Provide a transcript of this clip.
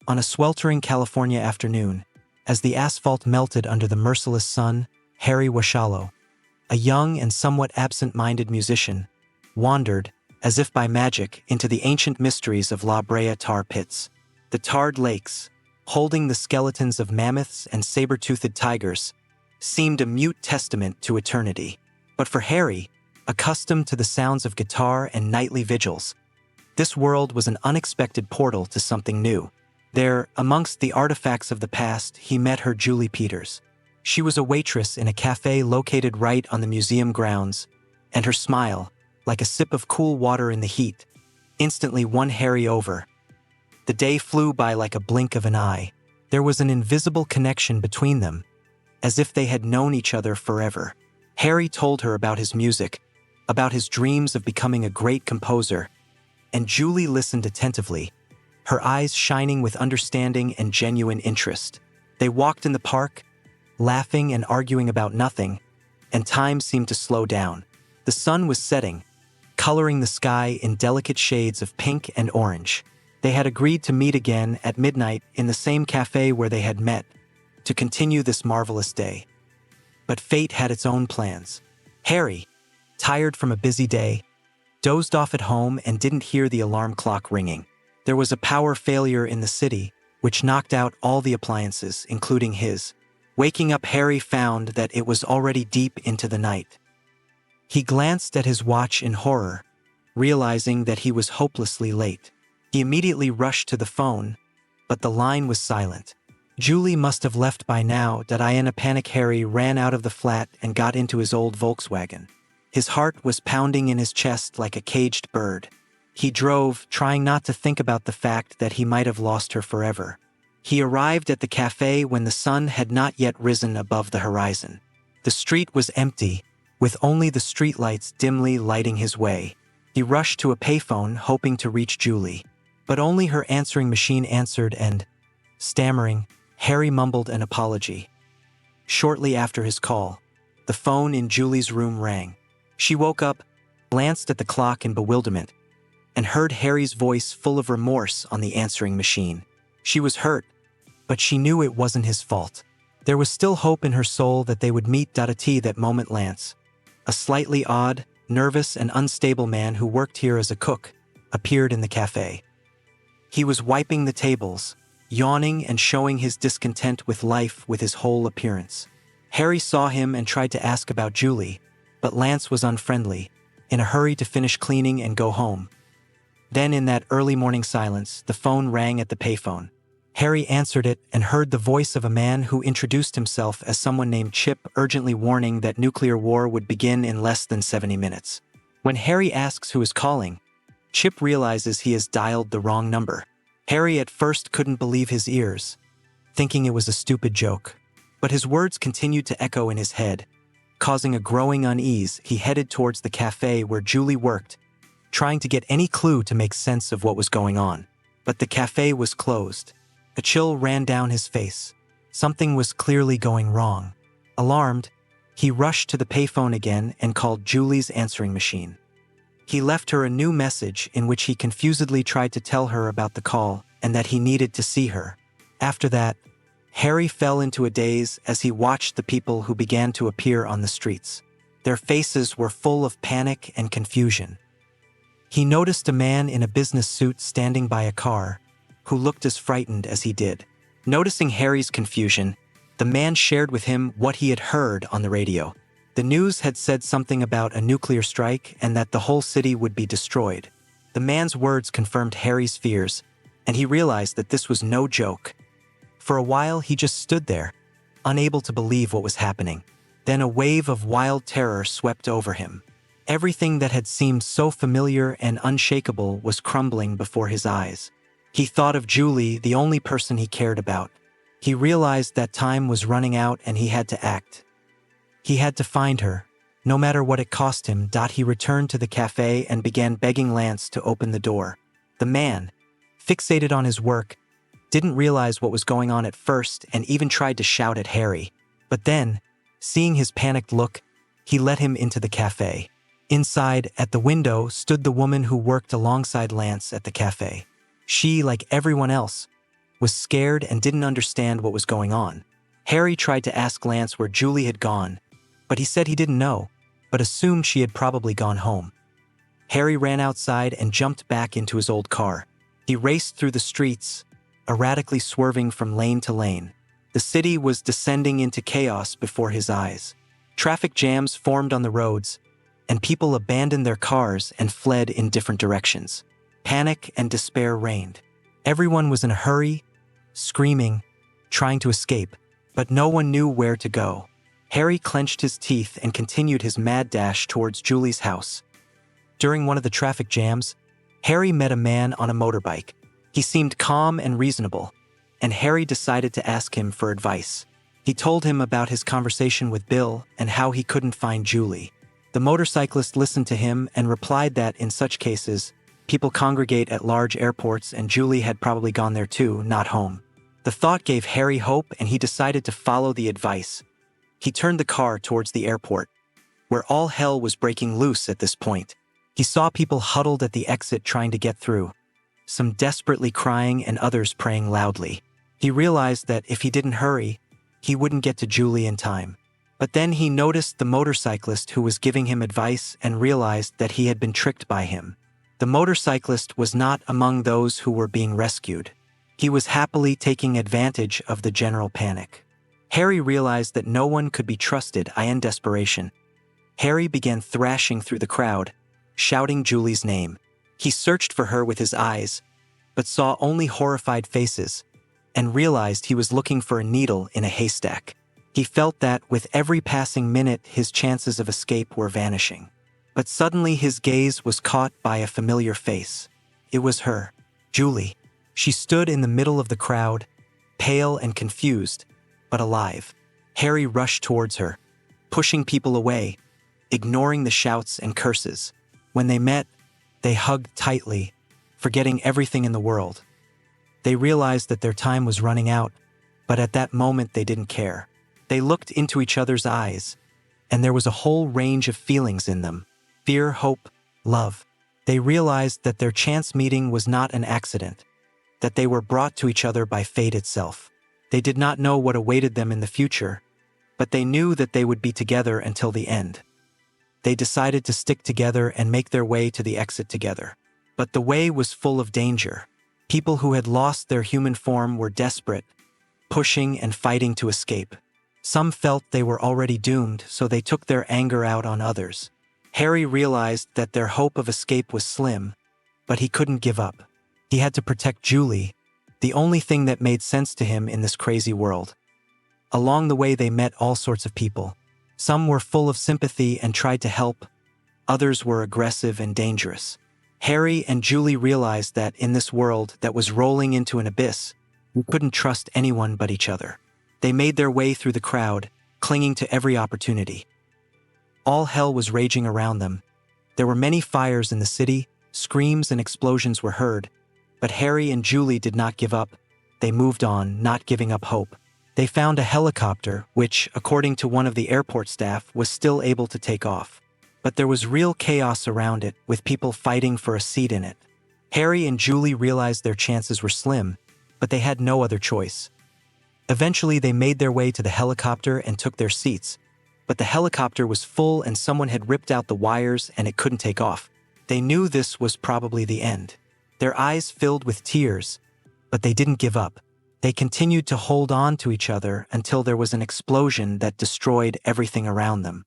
On a sweltering California afternoon, as the asphalt melted under the merciless sun, Harry Washallow, a young and somewhat absent-minded musician, wandered, as if by magic, into the ancient mysteries of La Brea tar pits. The tarred lakes, holding the skeletons of mammoths and saber-toothed tigers, seemed a mute testament to eternity. But for Harry, accustomed to the sounds of guitar and nightly vigils, this world was an unexpected portal to something new. There, amongst the artifacts of the past, he met her Julie Peters. She was a waitress in a cafe located right on the museum grounds, and her smile, like a sip of cool water in the heat, instantly won Harry over. The day flew by like a blink of an eye. There was an invisible connection between them, as if they had known each other forever. Harry told her about his music, about his dreams of becoming a great composer, and Julie listened attentively, her eyes shining with understanding and genuine interest. They walked in the park, laughing and arguing about nothing, and time seemed to slow down. The sun was setting, coloring the sky in delicate shades of pink and orange. They had agreed to meet again at midnight in the same cafe where they had met, to continue this marvelous day. But fate had its own plans. Harry, tired from a busy day, dozed off at home and didn't hear the alarm clock ringing. There was a power failure in the city, which knocked out all the appliances, including his. Waking up, Harry found that it was already deep into the night. He glanced at his watch in horror, realizing that he was hopelessly late. He immediately rushed to the phone, but the line was silent. Julie must have left by now. In a panic, Harry ran out of the flat and got into his old Volkswagen. His heart was pounding in his chest like a caged bird. He drove, trying not to think about the fact that he might have lost her forever. He arrived at the cafe when the sun had not yet risen above the horizon. The street was empty, with only the streetlights dimly lighting his way. He rushed to a payphone, hoping to reach Julie, but only her answering machine answered and, stammering, Harry mumbled an apology. Shortly after his call, the phone in Julie's room rang. She woke up, glanced at the clock in bewilderment, and heard Harry's voice full of remorse on the answering machine. She was hurt, but she knew it wasn't his fault. There was still hope in her soul that they would meet. That moment, Lance, a slightly odd, nervous, and unstable man who worked here as a cook, appeared in the cafe. He was wiping the tables, yawning and showing his discontent with life with his whole appearance. Harry saw him and tried to ask about Julie, but Lance was unfriendly, in a hurry to finish cleaning and go home. Then in that early morning silence, the phone rang at the payphone. Harry answered it and heard the voice of a man who introduced himself as someone named Chip, urgently warning that nuclear war would begin in less than 70 minutes. When Harry asks who is calling, Chip realizes he has dialed the wrong number. Harry at first couldn't believe his ears, thinking it was a stupid joke. But his words continued to echo in his head. Causing a growing unease, he headed towards the cafe where Julie worked, trying to get any clue to make sense of what was going on. But the cafe was closed. A chill ran down his face. Something was clearly going wrong. Alarmed, he rushed to the payphone again and called Julie's answering machine. He left her a new message in which he confusedly tried to tell her about the call and that he needed to see her. After that, Harry fell into a daze as he watched the people who began to appear on the streets. Their faces were full of panic and confusion. He noticed a man in a business suit standing by a car, who looked as frightened as he did. Noticing Harry's confusion, the man shared with him what he had heard on the radio. The news had said something about a nuclear strike and that the whole city would be destroyed. The man's words confirmed Harry's fears, and he realized that this was no joke. For a while, he just stood there, unable to believe what was happening. Then a wave of wild terror swept over him. Everything that had seemed so familiar and unshakable was crumbling before his eyes. He thought of Julie, the only person he cared about. He realized that time was running out and he had to act. He had to find her, no matter what it cost him. He returned to the cafe and began begging Lance to open the door. The man, fixated on his work, didn't realize what was going on at first and even tried to shout at Harry. But then, seeing his panicked look, he let him into the cafe. Inside, at the window, stood the woman who worked alongside Lance at the cafe. She, like everyone else, was scared and didn't understand what was going on. Harry tried to ask Lance where Julie had gone, but he said he didn't know, but assumed she had probably gone home. Harry ran outside and jumped back into his old car. He raced through the streets, erratically swerving from lane to lane. The city was descending into chaos before his eyes. Traffic jams formed on the roads, and people abandoned their cars and fled in different directions. Panic and despair reigned. Everyone was in a hurry, screaming, trying to escape, but no one knew where to go. Harry clenched his teeth and continued his mad dash towards Julie's house. During one of the traffic jams, Harry met a man on a motorbike. He seemed calm and reasonable, and Harry decided to ask him for advice. He told him about his conversation with Bill and how he couldn't find Julie. The motorcyclist listened to him and replied that in such cases, people congregate at large airports and Julie had probably gone there too, not home. The thought gave Harry hope and he decided to follow the advice. He turned the car towards the airport, where all hell was breaking loose at this point. He saw people huddled at the exit trying to get through, some desperately crying and others praying loudly. He realized that if he didn't hurry, he wouldn't get to Julie in time. But then he noticed the motorcyclist who was giving him advice and realized that he had been tricked by him. The motorcyclist was not among those who were being rescued. He was happily taking advantage of the general panic. Harry realized that no one could be trusted. In desperation, Harry began thrashing through the crowd, shouting Julie's name. He searched for her with his eyes, but saw only horrified faces, and realized he was looking for a needle in a haystack. He felt that with every passing minute his chances of escape were vanishing. But suddenly his gaze was caught by a familiar face. It was her, Julie. She stood in the middle of the crowd, pale and confused, but alive. Harry rushed towards her, pushing people away, ignoring the shouts and curses. When they met, they hugged tightly, forgetting everything in the world. They realized that their time was running out, but at that moment they didn't care. They looked into each other's eyes, and there was a whole range of feelings in them. Fear, hope, love. They realized that their chance meeting was not an accident, that they were brought to each other by fate itself. They did not know what awaited them in the future, but they knew that they would be together until the end. They decided to stick together and make their way to the exit together. But the way was full of danger. People who had lost their human form were desperate, pushing and fighting to escape. Some felt they were already doomed, so they took their anger out on others. Harry realized that their hope of escape was slim, but he couldn't give up. He had to protect Julie, the only thing that made sense to him in this crazy world. Along the way they met all sorts of people. Some were full of sympathy and tried to help. Others were aggressive and dangerous. Harry and Julie realized that in this world that was rolling into an abyss, we couldn't trust anyone but each other. They made their way through the crowd, clinging to every opportunity. All hell was raging around them. There were many fires in the city, screams and explosions were heard, but Harry and Julie did not give up. They moved on, not giving up hope. They found a helicopter, which, according to one of the airport staff, was still able to take off. But there was real chaos around it, with people fighting for a seat in it. Harry and Julie realized their chances were slim, but they had no other choice. Eventually, they made their way to the helicopter and took their seats. But the helicopter was full and someone had ripped out the wires and it couldn't take off. They knew this was probably the end. Their eyes filled with tears, but they didn't give up. They continued to hold on to each other until there was an explosion that destroyed everything around them.